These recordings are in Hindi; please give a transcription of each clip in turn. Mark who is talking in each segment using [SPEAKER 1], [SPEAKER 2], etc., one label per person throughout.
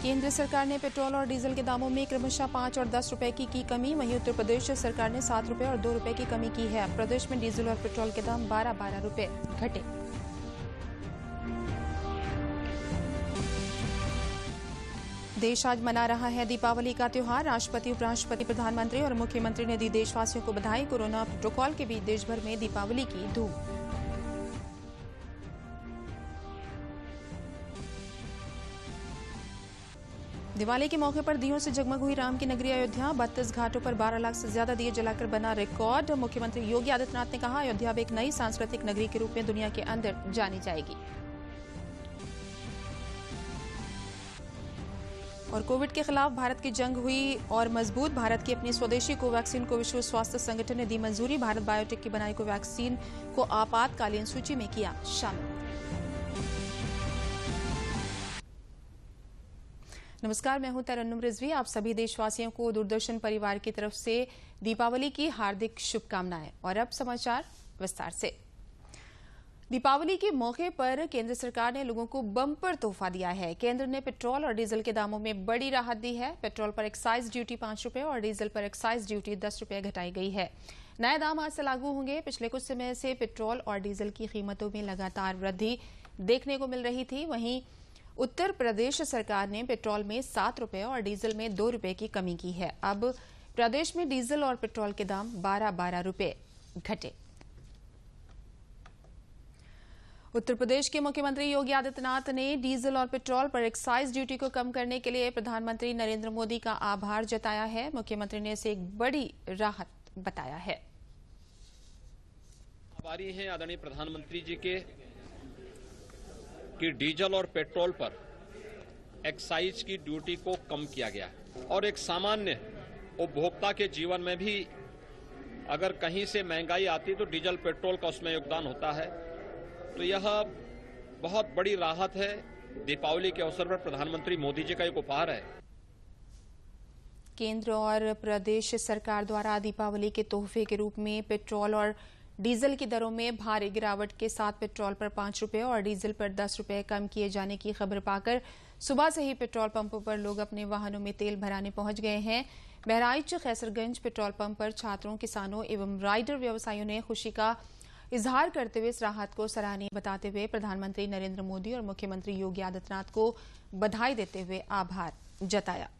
[SPEAKER 1] केंद्र सरकार ने पेट्रोल और डीजल के दामों में क्रमशः 5 और 10 रुपए की कमी। वहीं उत्तर प्रदेश सरकार ने 7 रुपए और 2 रुपए की कमी की है। प्रदेश में डीजल और पेट्रोल के दाम 12-12 रुपए घटे। देश आज मना रहा है दीपावली का त्योहार। राष्ट्रपति, उपराष्ट्रपति, प्रधानमंत्री और मुख्यमंत्री ने दी देशवासियों को बधाई। कोरोना प्रोटोकॉल के बीच देश भर में दीपावली की धूम। दिवाली के मौके पर दियों से जगमग हुई राम की नगरी अयोध्या। 32 घाटों पर 12 लाख से ज्यादा दिए जलाकर बना रिकॉर्ड। मुख्यमंत्री योगी आदित्यनाथ ने कहा, अयोध्या अब एक नई सांस्कृतिक नगरी के रूप में दुनिया के अंदर जानी जाएगी। और कोविड के खिलाफ भारत की जंग हुई और मजबूत। भारत की अपनी स्वदेशी कोवैक्सीन को विश्व स्वास्थ्य संगठन ने दी मंजूरी। भारत बायोटेक की बनाई कोवैक्सीन को आपातकालीन सूची में किया शामिल। नमस्कार, मैं हूं तरन्नुम रिजवी। आप सभी देशवासियों को दूरदर्शन परिवार की तरफ से दीपावली की हार्दिक शुभकामनाएं। और अब समाचार विस्तार से। दीपावली के मौके पर केंद्र सरकार ने लोगों को बम्पर तोहफा दिया है। केंद्र ने पेट्रोल और डीजल के दामों में बड़ी राहत दी है। पेट्रोल पर एक्साइज ड्यूटी 5 रुपए और डीजल पर एक्साइज ड्यूटी 10 रुपए घटाई गई है। नए दाम आज से लागू होंगे। पिछले कुछ समय से पेट्रोल और डीजल की कीमतों में लगातार वृद्धि देखने को मिल रही थी। वहीं उत्तर प्रदेश सरकार ने पेट्रोल में 7 रुपए और डीजल में 2 रुपए की कमी की है। अब प्रदेश में डीजल और पेट्रोल के दाम 12-12 रुपए घटे। उत्तर प्रदेश के मुख्यमंत्री योगी आदित्यनाथ ने डीजल और पेट्रोल पर एक्साइज ड्यूटी को कम करने के लिए प्रधानमंत्री नरेंद्र मोदी का आभार जताया है। मुख्यमंत्री ने इसे एक बड़ी राहत बताया है।
[SPEAKER 2] आभारी हैं आदरणीय प्रधानमंत्री जी के कि डीजल और पेट्रोल पर एक्साइज की ड्यूटी को कम किया गया और एक सामान्य उपभोक्ता के जीवन में भी अगर कहीं से महंगाई आती तो डीजल पेट्रोल का उसमें योगदान होता है। तो यह बहुत बड़ी राहत है। दीपावली के अवसर पर प्रधानमंत्री मोदी जी का एक उपहार है।
[SPEAKER 1] केंद्र और प्रदेश सरकार द्वारा दीपावली के तोहफे के रूप में पेट्रोल और डीजल की दरों में भारी गिरावट के साथ पेट्रोल पर 5 रुपए और डीजल पर 10 रुपए कम किए जाने की खबर पाकर सुबह से ही पेट्रोल पंपों पर लोग अपने वाहनों में तेल भराने पहुंच गए हैं। बहराइच कैसरगंज पेट्रोल पंप पर छात्रों, किसानों एवं राइडर व्यवसायियों ने खुशी का इजहार करते हुए इस राहत को सराहनीय बताते हुए प्रधानमंत्री नरेंद्र मोदी और मुख्यमंत्री योगी आदित्यनाथ को बधाई देते हुए आभार जताया।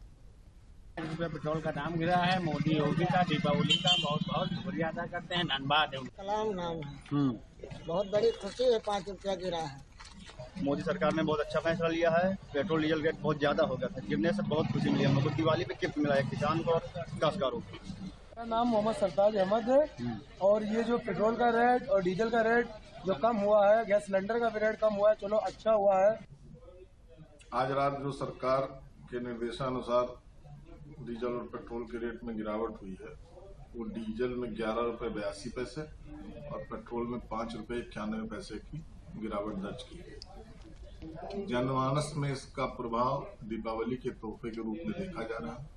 [SPEAKER 3] पेट्रोल का दाम गिरा है। मोदी योगी का दीपावली का बहुत बहुत शुक्रिया अदा करते हैं। धन्यवाद।
[SPEAKER 4] कलाम नाम है। बहुत बड़ी खुशी है। 5 रुपया गिरा है।
[SPEAKER 5] मोदी सरकार ने बहुत अच्छा फैसला लिया है। पेट्रोल डीजल रेट बहुत ज्यादा हो गया था, गिरने से बहुत खुशी मिली। हम लोग को दिवाली पे गिफ्ट मिला है किसान को और काश्तकारों को।
[SPEAKER 6] मेरा नाम मोहम्मद सरताज अहमद है। और ये जो पेट्रोल का रेट और डीजल का रेट जो कम हुआ है, गैस सिलेंडर का भी रेट कम हुआ है, चलो अच्छा हुआ है।
[SPEAKER 7] आज रात जो सरकार के निर्देशानुसार डीजल और पेट्रोल के रेट में गिरावट हुई है, वो डीजल में 11 रुपए 82 पैसे और पेट्रोल में 5 रुपए 91 पैसे की गिरावट दर्ज की है। जनमानस में इसका प्रभाव दीपावली के तोहफे के रूप में देखा जा रहा है।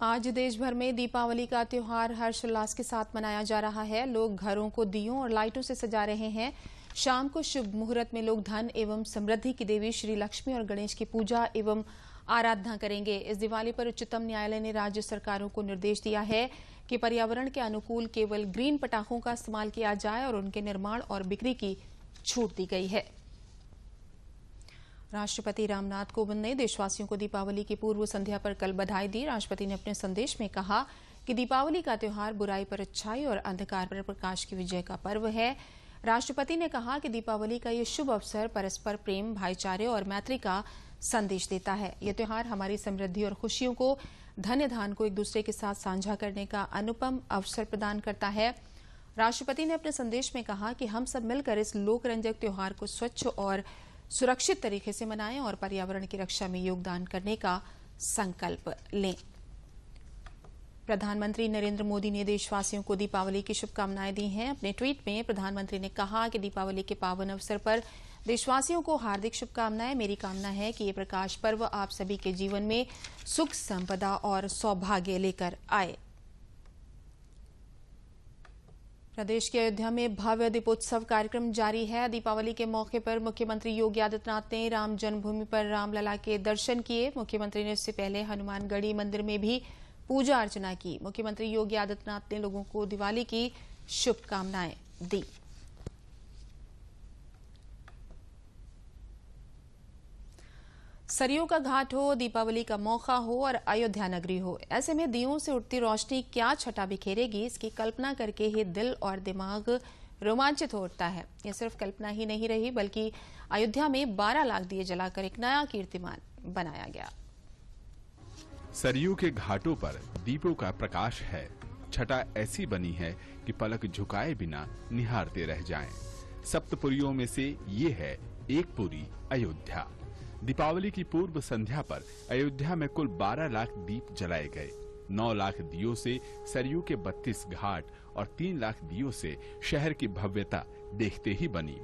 [SPEAKER 1] आज देश भर में दीपावली का त्योहार हर्षोल्लास के साथ मनाया जा रहा है। लोग घरों को दियों और लाइटों से सजा रहे हैं। शाम को शुभ मुहूर्त में लोग धन एवं समृद्धि की देवी श्री लक्ष्मी और गणेश की पूजा एवं आराधना करेंगे। इस दिवाली पर उच्चतम न्यायालय ने राज्य सरकारों को निर्देश दिया है कि पर्यावरण के अनुकूल केवल ग्रीन पटाखों का इस्तेमाल किया जाए और उनके निर्माण और बिक्री की छूट दी गई है। राष्ट्रपति रामनाथ कोविंद ने देशवासियों को दीपावली की पूर्व संध्या पर कल बधाई दी। राष्ट्रपति ने अपने संदेश में कहा कि दीपावली का त्योहार बुराई पर अच्छाई और अंधकार पर प्रकाश की विजय का पर्व है। राष्ट्रपति ने कहा कि दीपावली का ये शुभ अवसर परस्पर प्रेम, भाईचारे और मैत्री का संदेश देता है। यह त्योहार हमारी समृद्धि और खुशियों को, धन्य धान को एक दूसरे के साथ साझा करने का अनुपम अवसर प्रदान करता है। राष्ट्रपति ने अपने संदेश में कहा कि हम सब मिलकर इस लोकरंजक त्योहार को स्वच्छ और सुरक्षित तरीके से मनाएं और पर्यावरण की रक्षा में योगदान करने का संकल्प लें। प्रधानमंत्री नरेंद्र मोदी ने देशवासियों को दीपावली की शुभकामनाएं दी हैं। अपने ट्वीट में प्रधानमंत्री ने कहा कि दीपावली के पावन अवसर पर देशवासियों को हार्दिक शुभकामनाएं। मेरी कामना है कि ये प्रकाश पर्व आप सभी के जीवन में सुख, संपदा और सौभाग्य लेकर आए। प्रदेश के अयोध्या में भव्य दीपोत्सव कार्यक्रम जारी है। दीपावली के मौके पर मुख्यमंत्री योगी आदित्यनाथ ने राम जन्मभूमि पर रामलला के दर्शन किए। मुख्यमंत्री ने इससे पहले हनुमानगढ़ी मंदिर में भी पूजा अर्चना की। मुख्यमंत्री योगी आदित्यनाथ ने लोगों को दिवाली की शुभकामनाएं दी। सरयू का घाट हो, दीपावली का मौका हो और अयोध्या नगरी हो, ऐसे में दियों से उठती रोशनी क्या छटा बिखेरेगी, इसकी कल्पना करके ही दिल और दिमाग रोमांचित हो उठता है। यह सिर्फ कल्पना ही नहीं रही, बल्कि अयोध्या में 12 लाख दिए जलाकर एक नया कीर्तिमान बनाया गया।
[SPEAKER 8] सरयू के घाटों पर दीपों का प्रकाश है। छटा ऐसी बनी है कि पलक झुकाए बिना निहारते रह जाएं। सप्तपुरियों में से ये है एक पुरी अयोध्या। दीपावली की पूर्व संध्या पर अयोध्या में कुल 12 लाख दीप जलाए गए। 9 लाख दियों से सरयू के 32 घाट और 3 लाख दियों से शहर की भव्यता देखते ही बनी।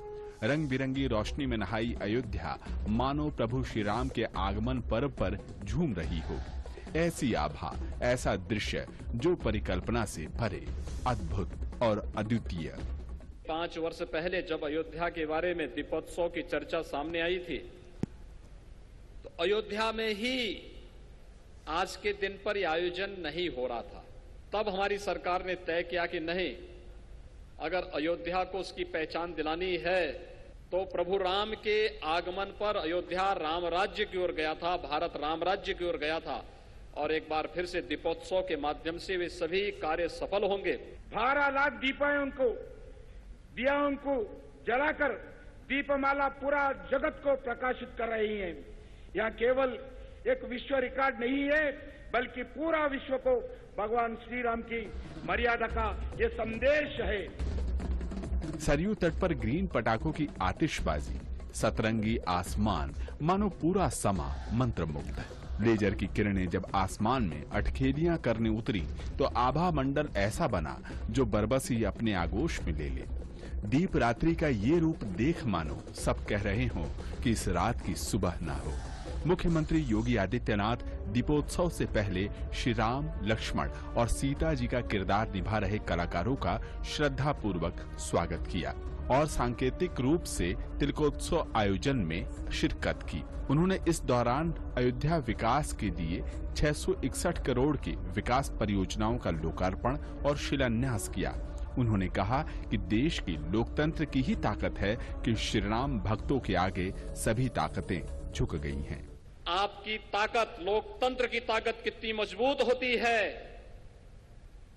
[SPEAKER 8] रंग बिरंगी रोशनी में नहाई अयोध्या मानो प्रभु श्री राम के आगमन पर्व पर झूम रही हो। ऐसी आभा, ऐसा दृश्य जो परिकल्पना से भरे, अद्भुत और अद्वितीय।
[SPEAKER 2] 5 वर्ष पहले जब अयोध्या के बारे में दीपोत्सव की चर्चा सामने आई थी, तो अयोध्या में ही आज के दिन पर यह आयोजन नहीं हो रहा था। तब हमारी सरकार ने तय किया कि नहीं, अगर अयोध्या को उसकी पहचान दिलानी है तो प्रभु राम के आगमन पर अयोध्या राम राज्य की ओर गया था, भारत राम राज्य की ओर गया था, और एक बार फिर से दीपोत्सव के माध्यम से वे सभी कार्य सफल होंगे।
[SPEAKER 9] 12 लाख दीपों को दियाओं को जलाकर दीपमाला पूरा जगत को प्रकाशित कर रही है। यह केवल एक विश्व रिकॉर्ड नहीं है, बल्कि पूरा विश्व को भगवान श्री राम की मर्यादा का ये संदेश है।
[SPEAKER 8] सरयू तट पर ग्रीन पटाखों की आतिशबाजी, सतरंगी आसमान, मानो पूरा समा मंत्रमुग्ध। लेजर की किरणें जब आसमान में अटखेलियां करने उतरी तो आभा मंडल ऐसा बना जो बरबसी अपने आगोश में ले ले। दीप रात्रि का ये रूप देख मानो सब कह रहे हों कि इस रात की सुबह ना हो। मुख्यमंत्री योगी आदित्यनाथ दीपोत्सव से पहले श्री राम, लक्ष्मण और सीता जी का किरदार निभा रहे कलाकारों का श्रद्धा पूर्वक स्वागत किया और सांकेतिक रूप से तिलकोत्सव आयोजन में शिरकत की। उन्होंने इस दौरान अयोध्या विकास के लिए 661 करोड़ की विकास परियोजनाओं का लोकार्पण और शिलान्यास किया। उन्होंने कहा कि देश की लोकतंत्र की ही ताकत है कि श्री राम भक्तों के आगे सभी ताकतें झुक गई हैं।
[SPEAKER 2] आपकी ताकत, लोकतंत्र की ताकत कितनी मजबूत होती है,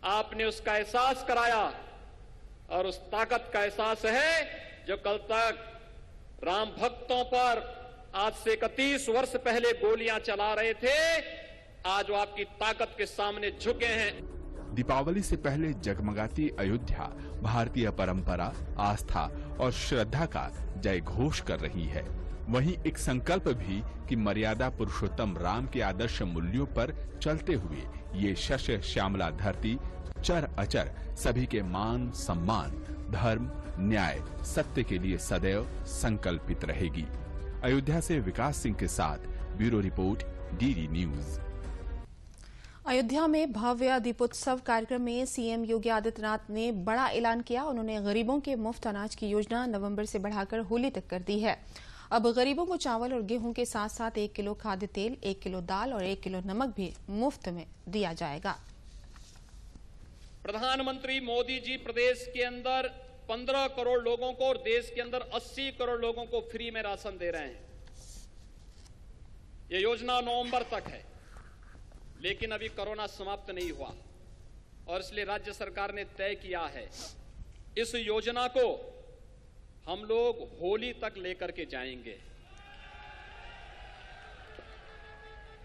[SPEAKER 2] आपने उसका एहसास कराया, और उस ताकत का एहसास है जो कल तक राम भक्तों पर आज से 31 वर्ष पहले गोलियां चला रहे थे, आज वो आपकी ताकत के सामने झुके हैं।
[SPEAKER 8] दीपावली से पहले जगमगाती अयोध्या भारतीय परंपरा, आस्था और श्रद्धा का जय घोष कर रही है। वहीं एक संकल्प भी कि मर्यादा पुरुषोत्तम राम के आदर्श मूल्यों पर चलते हुए ये शस्य श्यामला धरती चर अचर सभी के मान, सम्मान, धर्म, न्याय, सत्य के लिए सदैव संकल्पित रहेगी। अयोध्या से विकास सिंह के साथ bureau report, DD news.
[SPEAKER 1] Ayodhya में भव्य दीपोत्सव कार्यक्रम में सीएम योगी आदित्यनाथ ने बड़ा ऐलान किया। उन्होंने गरीबों के मुफ्त अनाज की योजना नवंबर से बढ़ाकर होली तक कर दी है। अब गरीबों को चावल और गेहूं के साथ साथ 1 किलो खाद्य तेल, 1 किलो दाल और 1 किलो नमक भी मुफ्त में दिया जाएगा।
[SPEAKER 2] प्रधानमंत्री मोदी जी प्रदेश के अंदर 15 करोड़ लोगों को और देश के अंदर 80 करोड़ लोगों को फ्री में राशन दे रहे हैं। ये योजना नवंबर तक है, लेकिन अभी कोरोना समाप्त नहीं हुआ और इसलिए राज्य सरकार ने तय किया है इस योजना को हम लोग होली तक लेकर के जाएंगे।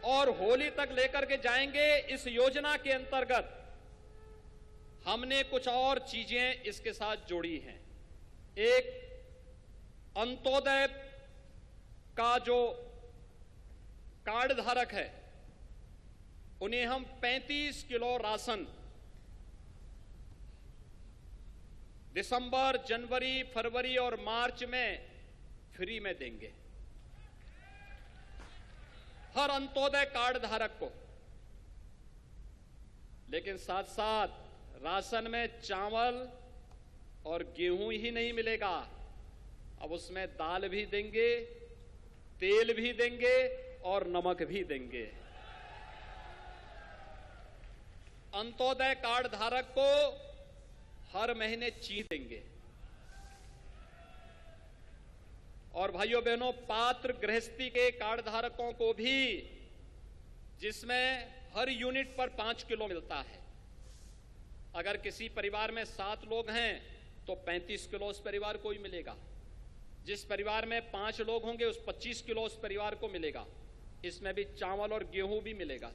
[SPEAKER 2] और होली तक लेकर के जाएंगे। इस योजना के अंतर्गत हमने कुछ और चीजें इसके साथ जोड़ी हैं। एक, अंत्योदय का जो कार्ड धारक है उन्हें हम 35 किलो राशन दिसंबर, जनवरी, फरवरी और मार्च में फ्री में देंगे हर अंत्योदय कार्ड धारक को। लेकिन साथ साथ राशन में चावल, और गेहूं ही नहीं मिलेगा, अब उसमें दाल भी देंगे, तेल भी देंगे और नमक भी देंगे। अंत्योदय कार्ड धारक को हर महीने चीज देंगे। और भाइयों बहनों, पात्र गृहस्थी के कार्ड धारकों को भी, जिसमें हर यूनिट पर 5 किलो मिलता है, अगर किसी परिवार में 7 लोग हैं तो 35 किलो उस परिवार को ही मिलेगा। जिस परिवार में 5 लोग होंगे उस 25 किलो उस परिवार को मिलेगा। इसमें भी चावल और गेहूं भी मिलेगा।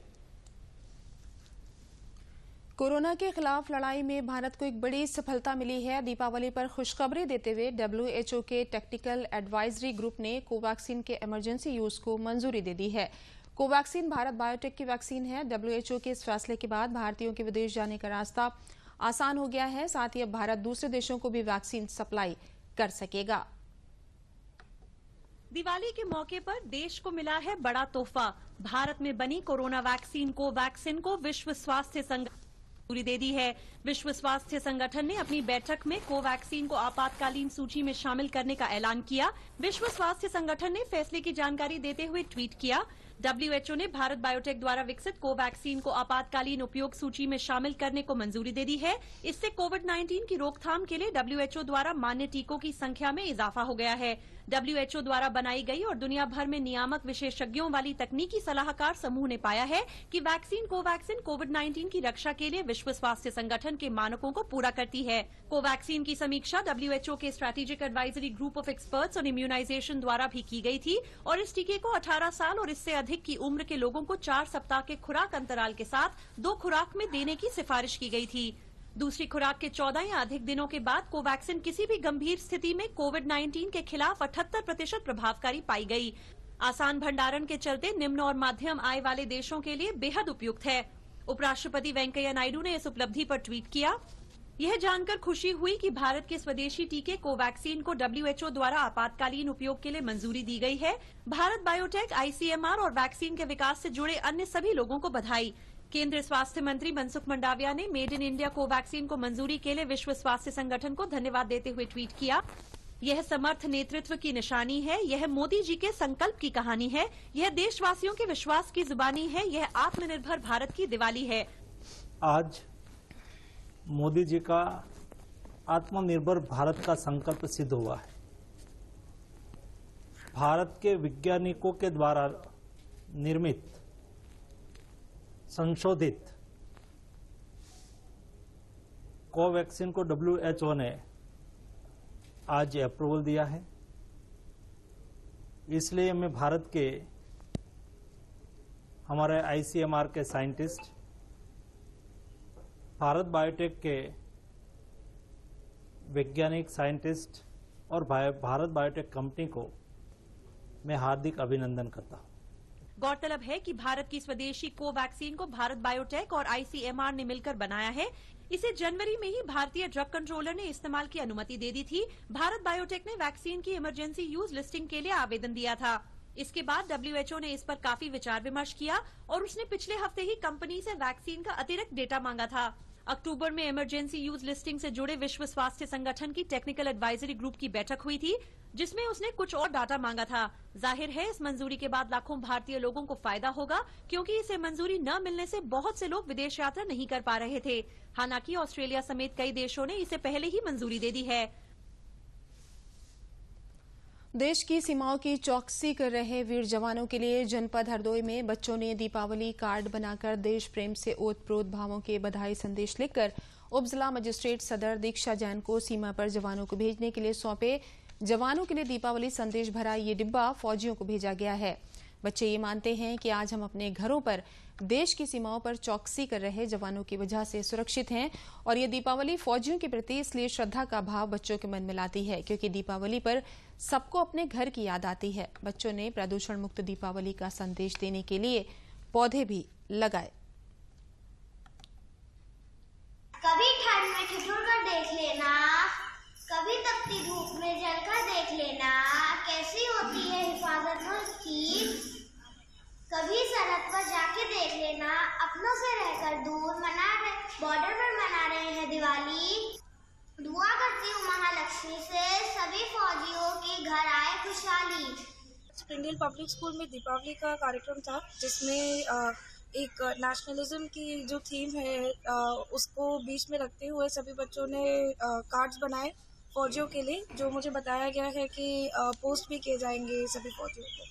[SPEAKER 1] कोरोना के खिलाफ लड़ाई में भारत को एक बड़ी सफलता मिली है। दीपावली पर खुशखबरी देते हुए WHO के टेक्निकल एडवाइजरी ग्रुप ने कोवैक्सीन के इमरजेंसी यूज को मंजूरी दे दी है। कोवैक्सीन भारत बायोटेक की वैक्सीन है। WHO के इस फैसले के बाद भारतीयों के विदेश जाने का रास्ता आसान हो गया है। साथ ही अब भारत दूसरे देशों को भी वैक्सीन सप्लाई कर सकेगा।
[SPEAKER 10] दिवाली के मौके पर देश को मिला है बड़ा तोहफा। भारत में बनी कोरोना वैक्सीन कोवैक्सीन को विश्व स्वास्थ्य संगठन मंजूरी दे दी है। विश्व स्वास्थ्य संगठन ने अपनी बैठक में कोवैक्सीन को आपातकालीन सूची में शामिल करने का ऐलान किया। विश्व स्वास्थ्य संगठन ने फैसले की जानकारी देते हुए ट्वीट किया, WHO ने भारत बायोटेक द्वारा विकसित कोवैक्सीन को आपातकालीन उपयोग सूची में शामिल करने को मंजूरी दे दी है। इससे कोविड-19 की रोकथाम के लिए WHO द्वारा मान्य टीकों की संख्या में इजाफा हो गया है। WHO द्वारा बनाई गई और दुनिया भर में नियामक विशेषज्ञों वाली तकनीकी सलाहकार समूह ने पाया है कि वैक्सीन कोवैक्सीन कोविड-19 की रक्षा के लिए विश्व स्वास्थ्य संगठन के मानकों को पूरा करती है। कोवैक्सीन की समीक्षा WHO के strategic advisory group of experts on immunisation द्वारा भी की गई थी और इस टीके को 18 साल और इससे अधिक की उम्र के लोगों को 4 सप्ताह के खुराक अंतराल के साथ 2 खुराक में देने की सिफारिश की गई थी। दूसरी खुराक के 14 या अधिक दिनों के बाद कोवैक्सीन किसी भी गंभीर स्थिति में कोविड-19 के खिलाफ 78% प्रभावकारी पाई गई। आसान भंडारण के चलते निम्न और मध्यम आय वाले देशों के लिए बेहद उपयुक्त है। उपराष्ट्रपति वेंकैया नायडू ने इस उपलब्धि पर ट्वीट किया, यह जानकर खुशी हुई कि भारत के स्वदेशी टीके कोवैक्सीन को WHO द्वारा आपातकालीन उपयोग के लिए मंजूरी दी गई है। भारत बायोटेक, ICMR और वैक्सीन के विकास से जुड़े अन्य सभी लोगों को बधाई। केंद्रीय स्वास्थ्य मंत्री मनसुख मंडाविया ने मेड इन इंडिया कोवैक्सीन को मंजूरी के लिए विश्व स्वास्थ्य संगठन को धन्यवाद देते हुए ट्वीट किया, यह समर्थ नेतृत्व की निशानी है, यह मोदी जी के संकल्प की कहानी है, यह देशवासियों के विश्वास की जुबानी है, यह आत्मनिर्भर भारत की दिवाली है।
[SPEAKER 11] आज मोदी जी का आत्मनिर्भर भारत का संकल्प सिद्ध हुआ है। भारत के वैज्ञानिकों के द्वारा निर्मित संशोधित कोवैक्सीन को WHO ने आज अप्रूवल दिया है। इसलिए मैं भारत के हमारे ICMR के साइंटिस्ट, भारत बायोटेक के वैज्ञानिक साइंटिस्ट और भारत बायोटेक कंपनी को मैं हार्दिक अभिनंदन करता हूं।
[SPEAKER 10] गौरतलब है कि भारत की स्वदेशी कोवैक्सीन को भारत बायोटेक और ICMR ने मिलकर बनाया है। इसे जनवरी में ही भारतीय ड्रग कंट्रोलर ने इस्तेमाल की अनुमति दे दी थी। भारत बायोटेक ने वैक्सीन की इमरजेंसी यूज लिस्टिंग के लिए आवेदन दिया था। इसके बाद WHO ने इस पर काफी विचार विमर्श किया और उसने पिछले हफ्ते ही कंपनी से वैक्सीन का अतिरिक्त डेटा मांगा था। अक्टूबर में इमरजेंसी यूज लिस्टिंग से जुड़े विश्व स्वास्थ्य संगठन की टेक्निकल एडवाइजरी ग्रुप की बैठक हुई थी, जिसमें उसने कुछ और डाटा मांगा था। जाहिर है इस मंजूरी के बाद लाखों भारतीय लोगों को फायदा होगा, क्योंकि इसे मंजूरी न मिलने से बहुत से लोग विदेश यात्रा नहीं कर पा रहे थे। हालांकि ऑस्ट्रेलिया समेत कई देशों ने इसे पहले ही मंजूरी दे दी है।
[SPEAKER 1] देश की सीमाओं की चौकसी कर रहे वीर जवानों के लिए जनपद हरदोई में बच्चों ने दीपावली कार्ड बनाकर देश प्रेम से ओतप्रोत भावों के बधाई संदेश लिखकर उप जिला मजिस्ट्रेट सदर दीक्षा जैन को सीमा पर जवानों को भेजने के लिए सौंपे। जवानों के लिए दीपावली संदेश भरा ये डिब्बा फौजियों को भेजा गया है। बच्चे ये मानते हैं कि आज हम अपने घरों पर देश की सीमाओं पर चौकसी कर रहे जवानों की वजह से सुरक्षित हैं और ये दीपावली फौजियों के प्रति इसलिए श्रद्धा का भाव बच्चों के मन में लाती है, क्योंकि दीपावली पर सबको अपने घर की याद आती है। बच्चों ने प्रदूषण मुक्त दीपावली का संदेश देने के लिए पौधे भी लगाए।
[SPEAKER 12] कभी ठंड में ठिठुर कर देख लेना, कभी तपती धूप में जलकर देख लेना, कैसी होती है हिफाजत उसकी। कभी सरहद पर जाके देख लेना, अपनों से रहकर दूर बॉर्डर पर मना रहे हैं दिवाली। दुआ करती हूँ रोशनी से सभी फौजियों के घर आए खुशहाली।
[SPEAKER 13] स्प्रिंगडील पब्लिक स्कूल में दीपावली का कार्यक्रम था, जिसमें एक नेशनलिज्म की जो थीम है उसको बीच में रखते हुए सभी बच्चों ने कार्ड्स बनाए फौजियों के लिए, जो मुझे बताया गया है कि पोस्ट भी किए जाएंगे सभी फौजियों को।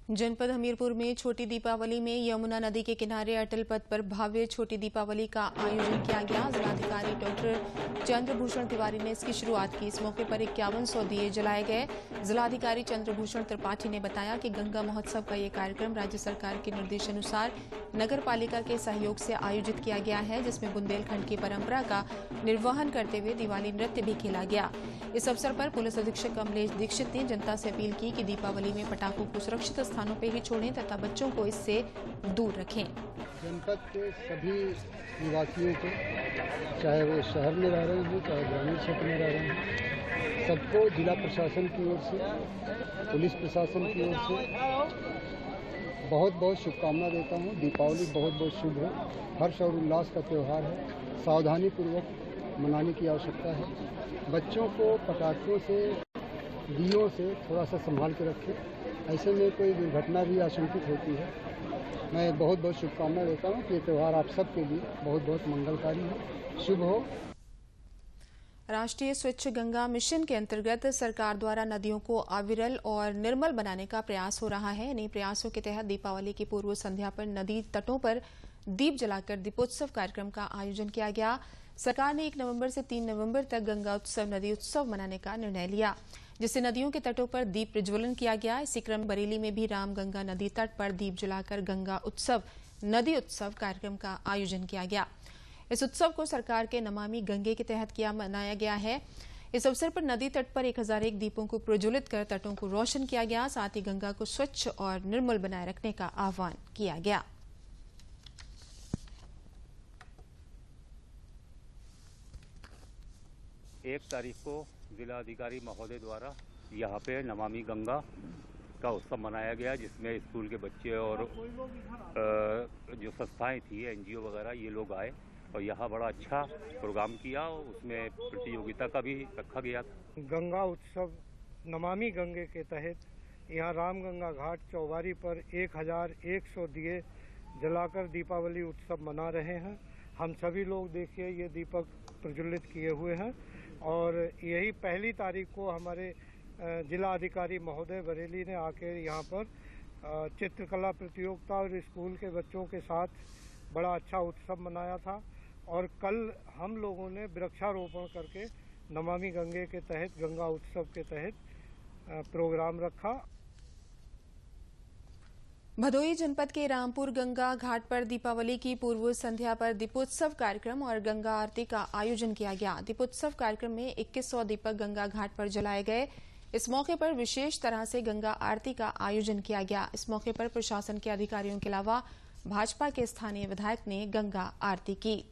[SPEAKER 1] जनपद हमीरपुर में छोटी दीपावली में यमुना नदी के किनारे अटल पथ पर भव्य छोटी दीपावली का आयोजन किया गया। जिलाधिकारी डॉक्टर चंद्रभूषण तिवारी ने इसकी शुरुआत की। इस मौके पर 5100 दिए जलाए गए। जिलाधिकारी चंद्रभूषण त्रिपाठी ने बताया कि गंगा महोत्सव का ये कार्यक्रम राज्य सरकार के निर्देशानुसार नगर पालिका के सहयोग से आयोजित किया गया है, जिसमें बुंदेलखंड की परंपरा का निर्वहन करते हुए दिवाली नृत्य भी खेला गया। इस अवसर पर पुलिस अधीक्षक कमलेश दीक्षित ने जनता से अपील की कि दीपावली में पटाखों को सुरक्षित स्थानों पर ही छोड़ें तथा बच्चों को इससे दूर रखें।
[SPEAKER 14] जनपद के सभी निवासियों को, चाहे वो शहर में रह रहे हों चाहे ग्रामीण क्षेत्र में रह रहे हों, सबको जिला प्रशासन की ओर से, पुलिस प्रशासन की ओर से बहुत बहुत शुभकामना देता हूँ। दीपावली बहुत बहुत शुभ हो, हर्ष और उल्लास का त्यौहार है। सावधानी पूर्वक मनाने की आवश्यकता है। बच्चों को पटाखों से, दियों से थोड़ा सा संभाल के रखें, ऐसे में कोई दुर्घटना भी आशंकित होती है। मैं बहुत बहुत शुभकामना देता हूँ कि ये त्यौहार आप सबके लिए बहुत बहुत मंगलकारी हो, शुभ हो।
[SPEAKER 1] राष्ट्रीय स्वच्छ गंगा मिशन के अंतर्गत सरकार द्वारा नदियों को अविरल और निर्मल बनाने का प्रयास हो रहा है। इन्हीं प्रयासों के तहत दीपावली की पूर्व संध्या पर नदी तटों पर दीप जलाकर दीपोत्सव कार्यक्रम का आयोजन किया गया। सरकार ने 1 नवंबर से 3 नवंबर तक गंगा उत्सव नदी उत्सव मनाने का निर्णय लिया, जिससे नदियों के तटों पर दीप प्रज्वलन किया गया। इसी क्रम बरेली में भी राम गंगा नदी तट पर दीप जलाकर गंगा उत्सव नदी उत्सव कार्यक्रम का आयोजन किया गया। इस उत्सव को सरकार के नमामि गंगे के तहत मनाया गया है। इस अवसर पर नदी तट पर 1001 दीपों को प्रज्वलित कर तटों को रोशन किया गया। साथ ही गंगा को स्वच्छ और निर्मल बनाए रखने का आह्वान किया गया।
[SPEAKER 15] एक तारीख को जिलाधिकारी महोदय द्वारा यहाँ पे नमामि गंगा का उत्सव मनाया गया, जिसमें स्कूल के बच्चे और जो संस्थाएं थी, एनजीओ वगैरह, ये लोग आए और यहाँ बड़ा अच्छा प्रोग्राम किया। उसमें प्रतियोगिता का भी रखा गया था।
[SPEAKER 16] गंगा उत्सव नमामि गंगे के तहत यहाँ रामगंगा घाट चौबारी पर 1100 दिए जलाकर दीपावली उत्सव मना रहे हैं। हम सभी लोग देखिए ये दीपक प्रज्वलित किए हुए हैं और यही 1 तारीख को हमारे जिला अधिकारी महोदय बरेली ने आकर यहाँ पर चित्रकला प्रतियोगिता और स्कूल के बच्चों के साथ बड़ा अच्छा उत्सव मनाया था। और कल हम लोगों ने वृक्षारोपण करके नमामि गंगे के तहत, गंगा उत्सव के तहत प्रोग्राम रखा।
[SPEAKER 1] भदोही जनपद के रामपुर गंगा घाट पर दीपावली की पूर्व संध्या पर दीपोत्सव कार्यक्रम और गंगा आरती का आयोजन किया गया। दीपोत्सव कार्यक्रम में 2100 दीपक गंगा घाट पर जलाए गए। इस मौके पर विशेष तरह से गंगा आरती का आयोजन किया गया। इस मौके पर प्रशासन के अधिकारियों के अलावा भाजपा के स्थानीय विधायक ने गंगा आरती की।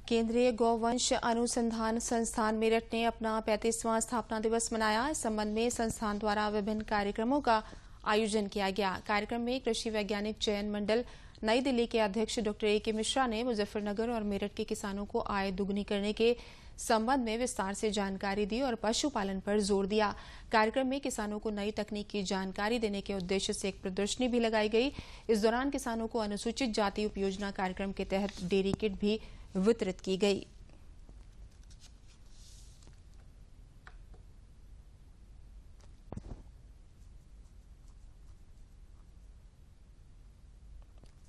[SPEAKER 1] केंद्रीय गौवंश अनुसंधान संस्थान मेरठ ने अपना 35वां स्थापना दिवस मनाया। इस संबंध में संस्थान द्वारा विभिन्न कार्यक्रमों का आयोजन किया गया। कार्यक्रम में कृषि वैज्ञानिक चयन मंडल नई दिल्ली के अध्यक्ष डॉक्टर ए के मिश्रा ने मुजफ्फरनगर और मेरठ के किसानों को आय दुगनी करने के संबंध में विस्तार से जानकारी दी और पशुपालन पर जोर दिया। कार्यक्रम में किसानों को नई तकनीक की जानकारी देने के उद्देश्य से एक प्रदर्शनी भी लगाई गई। इस दौरान किसानों को अनुसूचित जाति उपयोजना कार्यक्रम के तहत डेयरी किट भी वितरित की गई।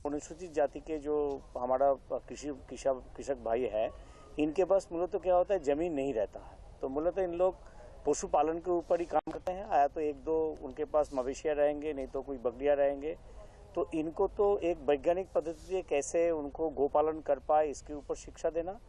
[SPEAKER 17] अनुसूचित जाति के जो हमारा कृषक भाई है, इनके पास मूलतः क्या होता है, जमीन नहीं रहता है, तो मूलतः इन लोग पशुपालन के ऊपर ही काम करते हैं। आया तो एक दो उनके पास मवेशियाँ रहेंगे, नहीं तो कोई बकरियाँ रहेंगे। तो इनको तो एक वैज्ञानिक पद्धति से कैसे उनको गोपालन कर पाए इसके ऊपर शिक्षा देना,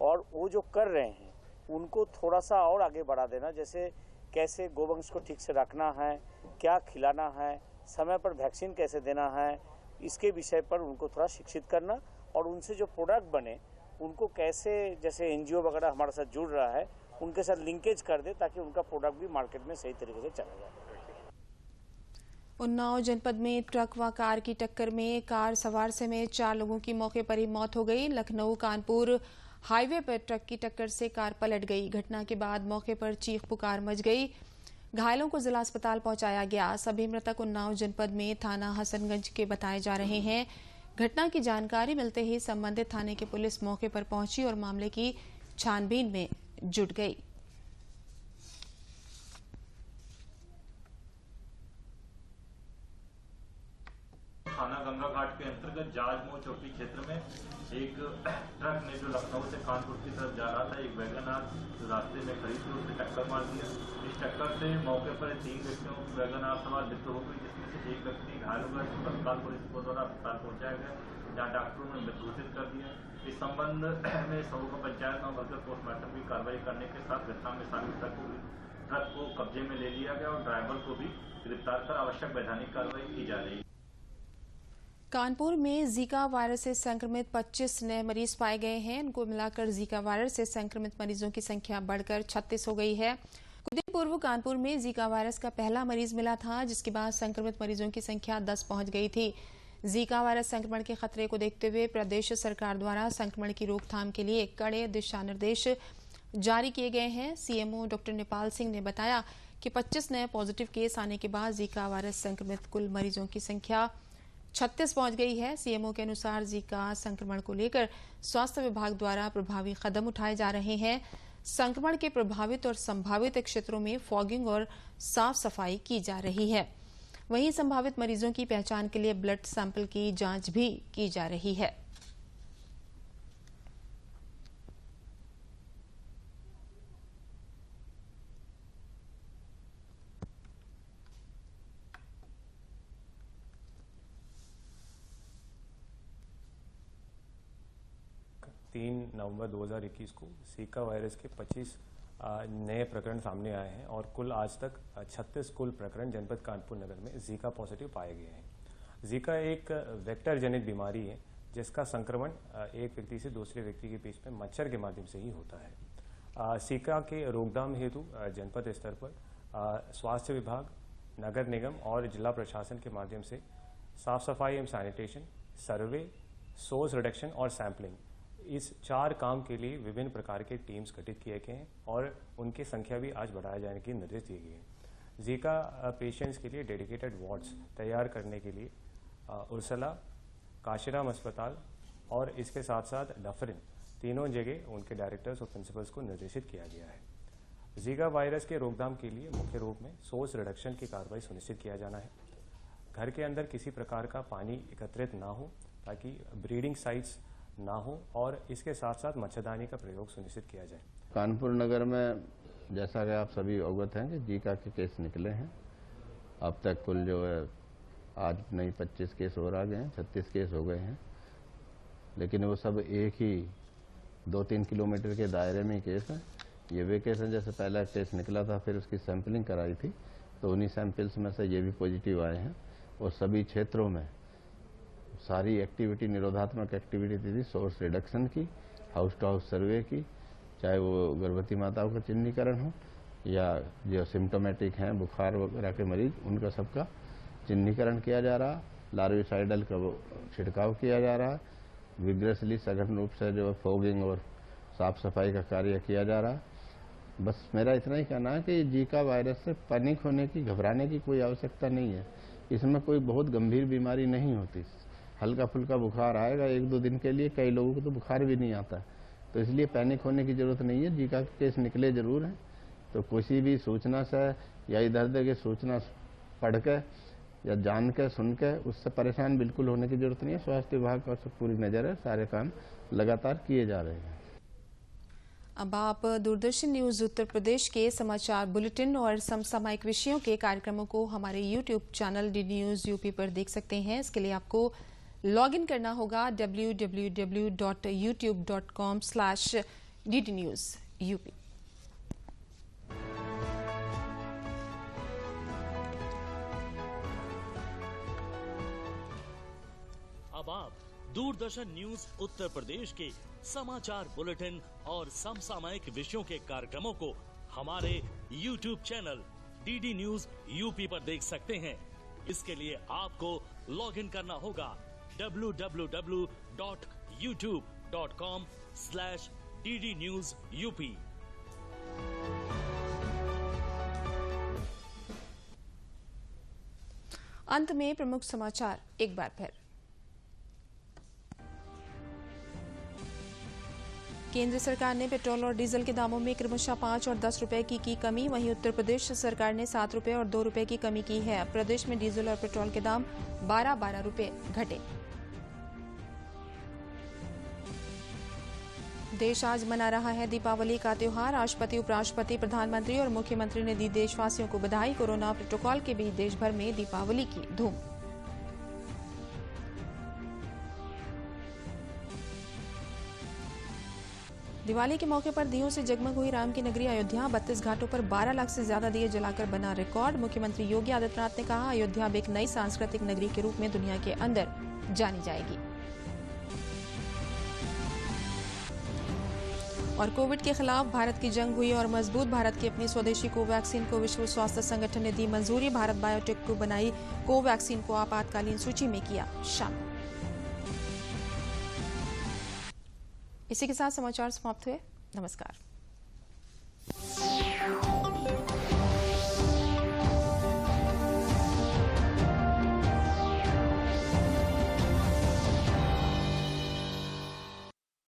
[SPEAKER 17] और वो जो कर रहे हैं उनको थोड़ा सा और आगे बढ़ा देना। जैसे कैसे गोवंश को ठीक से रखना है, क्या खिलाना है, समय पर वैक्सीन कैसे देना है, इसके विषय पर उनको थोड़ा शिक्षित करना, और उनसे जो प्रोडक्ट बने उनको कैसे, जैसे एनजीओ वगैरह हमारे साथ जुड़ रहा है, उनके साथ लिंकेज कर दे ताकि उनका प्रोडक्ट भी मार्केट में सही तरीके से चला जाए।
[SPEAKER 1] उन्नाव जनपद में ट्रक व कार की टक्कर में कार सवार समेत 4 लोगों की मौके पर ही मौत हो गई। लखनऊ कानपुर हाईवे पर ट्रक की टक्कर से कार पलट गई। घटना के बाद मौके पर चीख पुकार मच गई। घायलों को जिला अस्पताल पहुंचाया गया। सभी मृतक उन्नाव जनपद में थाना हसनगंज के बताए जा रहे हैं। घटना की जानकारी मिलते ही संबंधित थाने की पुलिस मौके पर पहुंची और मामले की छानबीन में जुट गई।
[SPEAKER 18] थाना गंगा घाट के अंतर्गत जाजमो चौकी क्षेत्र में एक ट्रक ने जो लखनऊ से कानपुर की तरफ जा रहा था, एक वैगनार जो रास्ते में खड़ी थी उसने टक्कर मार दिया। इस टक्कर से मौके पर 3 व्यक्तियों की वैगनार सवार मृत्यु हो गई, जिसमें से एक व्यक्ति घायल हो गया, जिसको तत्काल पुलिस को द्वारा अस्पताल पहुंचाया गया, जहाँ डॉक्टरों ने मृत घोषित कर दिया। इस संबंध में समूह पंचायत में वर्कर पोस्टमार्टम की कार्रवाई करने के साथ घटना में शामिल ट्रक को कब्जे में ले लिया गया और ड्राइवर को भी गिरफ्तार कर आवश्यक वैधानिक कार्रवाई की जा रही है।
[SPEAKER 1] कानपुर में जीका वायरस से संक्रमित 25 नए मरीज पाए गए हैं। इनको मिलाकर जीका वायरस से संक्रमित मरीजों की संख्या बढ़कर 36 हो गई है। कुछ दिन पूर्व कानपुर में जीका वायरस का पहला मरीज मिला था, जिसके बाद संक्रमित मरीजों की संख्या 10 पहुंच गई थी। जीका वायरस संक्रमण के खतरे को देखते हुए प्रदेश सरकार द्वारा संक्रमण की रोकथाम के लिए कड़े दिशा निर्देश जारी किए गए हैं। सीएमओ डॉक्टर नेपाल सिंह ने बताया कि 25 नए पॉजिटिव केस आने के बाद जीका वायरस संक्रमित कुल मरीजों की संख्या 36 पहुंच गई है। सीएमओ के अनुसार जीका संक्रमण को लेकर स्वास्थ्य विभाग द्वारा प्रभावी कदम उठाए जा रहे हैं। संक्रमण के प्रभावित और संभावित क्षेत्रों में फॉगिंग और साफ सफाई की जा रही है। वहीं संभावित मरीजों की पहचान के लिए ब्लड सैंपल की जांच भी की जा रही है।
[SPEAKER 19] नवंबर 2021 को जीका वायरस के 25 नए प्रकरण सामने आए हैं और कुल आज तक 36 कुल प्रकरण जनपद कानपुर नगर में जीका पॉजिटिव पाए गए हैं। जीका एक वेक्टर जनित बीमारी है जिसका संक्रमण एक व्यक्ति से दूसरे व्यक्ति के बीच में मच्छर के माध्यम से ही होता है। जीका के रोकथाम हेतु जनपद स्तर पर स्वास्थ्य विभाग, नगर निगम और जिला प्रशासन के माध्यम से साफ सफाई एवं सैनिटेशन, सर्वे, सोर्स रिडक्शन और सैंपलिंग, इस 4 काम के लिए विभिन्न प्रकार के टीम्स गठित किए गए हैं और उनकी संख्या भी आज बढ़ाए जाने के निर्देश दिए गए हैं। जीका पेशेंट्स के लिए डेडिकेटेड वार्ड्स तैयार करने के लिए उर्सला, काशीराम अस्पताल और इसके साथ साथ डफरिन तीनों जगह उनके डायरेक्टर्स और प्रिंसिपल्स को निर्देशित किया गया है। जीका वायरस के रोकथाम के लिए मुख्य रूप में सोर्स रिडक्शन की कार्रवाई सुनिश्चित किया जाना है। घर के अंदर किसी प्रकार का पानी एकत्रित ना हो ताकि ब्रीडिंग साइट्स ना हो और इसके साथ साथ मच्छरदानी का प्रयोग सुनिश्चित किया जाए।
[SPEAKER 20] कानपुर नगर में जैसा कि आप सभी अवगत हैं कि जीका के केस निकले हैं। अब तक कुल जो है आज नई 25 केस और आ गए हैं, 36 केस हो गए हैं, लेकिन वो सब एक ही 2-3 किलोमीटर के दायरे में केस हैं। ये वे केस हैं जैसे पहला केस निकला था, फिर उसकी सैंपलिंग कराई थी तो उन्हीं सैंपल्स में से ये भी पॉजिटिव आए हैं और सभी क्षेत्रों में सारी एक्टिविटी, निरोधात्मक एक्टिविटी थी, सोर्स रिडक्शन की, हाउस टू हाउस सर्वे की, चाहे वो गर्भवती माताओं का चिन्हीकरण हो या जो सिम्टोमेटिक हैं बुखार वगैरह के मरीज, उनका सबका चिन्हीकरण किया जा रहा, लार्विसाइडल का वो छिड़काव किया जा रहा, विग्रेसली सघन रूप से जो फॉगिंग और साफ सफाई का कार्य किया जा रहा। बस मेरा इतना ही कहना है कि जीका वायरस से पैनिक होने की, घबराने की कोई आवश्यकता नहीं है। इसमें कोई बहुत गंभीर बीमारी नहीं होती, हल्का फुल्का बुखार आएगा 1-2 दिन के लिए, कई लोगों को तो बुखार भी नहीं आता, तो इसलिए पैनिक होने की जरूरत नहीं है। जीका के केस निकले जरूर हैं, तो किसी भी सूचना से या इधर उधर की सूचना पढ़ के या जान के सुन के उससे परेशान बिल्कुल होने की जरूरत नहीं है। स्वास्थ्य विभाग का पूरी नजर है, सारे काम लगातार किए जा रहे हैं।
[SPEAKER 1] अब आप दूरदर्शन न्यूज उत्तर प्रदेश के समाचार बुलेटिन और समसामयिक विषयों के कार्यक्रमों को हमारे YouTube channel DD news UP पर देख सकते हैं। इसके लिए आपको लॉग इन करना होगा www.youtube.com/ddnewsup।
[SPEAKER 21] अब आप दूरदर्शन न्यूज उत्तर प्रदेश के समाचार बुलेटिन और समसामयिक विषयों के कार्यक्रमों को हमारे YouTube channel DD news UP पर देख सकते हैं। इसके लिए आपको लॉग इन करना होगा www.youtube.com/ddnewsup।
[SPEAKER 1] अंत में प्रमुख समाचार एक बार फिर। केंद्र सरकार ने पेट्रोल और डीजल के दामों में क्रमशः 5 और 10 रुपए की कमी। वहीं उत्तर प्रदेश सरकार ने 7 रुपए और 2 रुपए की कमी की है। प्रदेश में डीजल और पेट्रोल के दाम 12-12 रुपए घटे। देश आज मना रहा है दीपावली का त्योहार। राष्ट्रपति, उपराष्ट्रपति, प्रधानमंत्री और मुख्यमंत्री ने दी देशवासियों को बधाई। कोरोना प्रोटोकॉल के बीच देश भर में दीपावली की धूम। दिवाली के मौके पर दियों से जगमग हुई राम की नगरी अयोध्या। 32 घाटों पर 12 लाख से ज्यादा दिए जलाकर बना रिकॉर्ड। मुख्यमंत्री योगी आदित्यनाथ ने कहा, अयोध्या अब एक नई सांस्कृतिक नगरी के रूप में दुनिया के अंदर जानी जाएगी। और कोविड के खिलाफ भारत की जंग हुई और मजबूत। भारत की अपनी स्वदेशी कोवैक्सीन को विश्व स्वास्थ्य संगठन ने दी मंजूरी। भारत बायोटेक को बनाई कोवैक्सीन को आपातकालीन सूची में किया शामिल। इसी के साथ समाचार समाप्त हुए। नमस्कार।